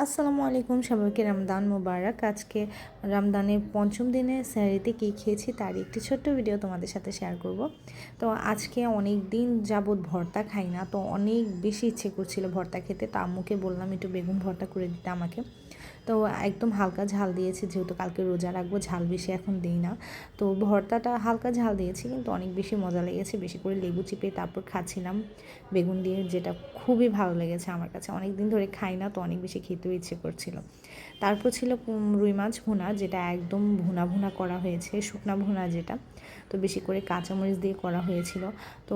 আসসালামু আলাইকুম, সবাইকে রমদান মুবারক। আজকে রমদানের পঞ্চম দিনে স্যারিতে কী খেয়েছি তার একটি ছোট্ট ভিডিও তোমাদের সাথে শেয়ার করব। তো আজকে অনেক দিন যাবৎ ভর্তা খাই না, তো অনেক বেশি ইচ্ছে করছিল ভর্তা খেতে। তো আম্মুকে বললাম একটু বেগুন ভর্তা করে দিতে আমাকে। তো একদম হালকা ঝাল দিয়েছি, যেহেতু কালকে রোজা রাখবো, ঝাল বেশি এখন দিই না। তো ভর্তাটা হালকা ঝাল দিয়েছি, কিন্তু অনেক বেশি মজা লেগেছে। বেশি করে লেবু চিপে তারপর খাচ্ছিলাম বেগুন দিয়ে, যেটা খুবই ভালো লেগেছে আমার কাছে। অনেক দিন ধরে খাই না, তো অনেক বেশি খেতেও ইচ্ছে করছিল। তারপর ছিল রুই মাছ ভুনা, যেটা একদম ভুনা ভুনা করা হয়েছে, শুকনা ভুনা যেটা। তো বেশি করে কাঁচামরিচ দিয়ে করা হয়েছিল। তো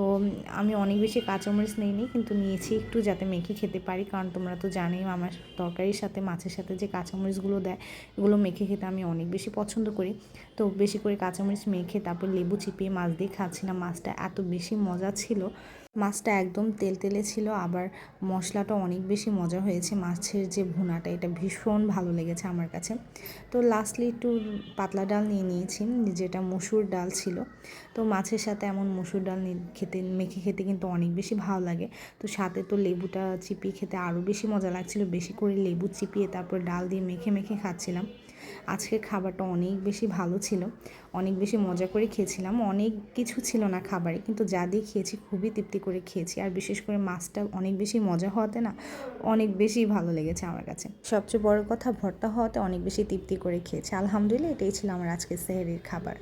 আমি অনেক বেশি কাঁচামরিচ নিইনি, কিন্তু নিয়েছি একটু, যাতে মেখে খেতে পারি। কারণ তোমরা তো জানোই আমার তরকারির সাথে মাছের সাথে যে কাঁচামরিচগুলো দেয়, এগুলো মেখে খেতে আমি অনেক বেশি পছন্দ করি। তো বেশি করে কাঁচামরিচ মেখে তারপর লেবু চিপিয়ে মাছ দিয়ে খাচ্ছিলাম। মাছটা এত বেশি মজা ছিল, মাছটা একদম তেলতেলে ছিল, আবার মশলাটা অনেক বেশি মজা হয়েছে। মাছের যে ভুনাটা, এটা ভীষণ ভালো লেগেছে আমার কাছে। তো লাস্টলি একটু পাতলা ডাল নিয়ে নিয়েছি, যেটা মসুর ডাল ছিল। তো মাছের সাথে এমন মসুর ডাল খেতে, মেখে খেতে কিন্তু অনেক বেশি ভালো লাগে। তো সাথে তো লেবুটা চিপিয়ে খেতে আরও বেশি মজা লাগছিল। বেশি করে লেবু চিপিয়ে তারপর ডাল দিয়ে মেখে মেখে খাচ্ছিলাম। আজকের খাবারটা অনেক বেশি ভালো ছিল, অনেক বেশি মজা করে খেয়েছিলাম। অনেক কিছু ছিল না খাবারে, কিন্তু যা দিয়ে খেয়েছি খুবই তৃপ্তি করে খেয়েছি। আর বিশেষ করে মাছটা অনেক বেশি মজা হওয়াতে না, অনেক বেশি ভালো লেগেছে আমার কাছে। সবচেয়ে বড় কথা, ভর্তা হওয়াতে অনেক বেশি তৃপ্তি করে খেয়েছি। আলহামদুলিল্লাহ, এটাই ছিল আমার আজকের সেহরির খাবার।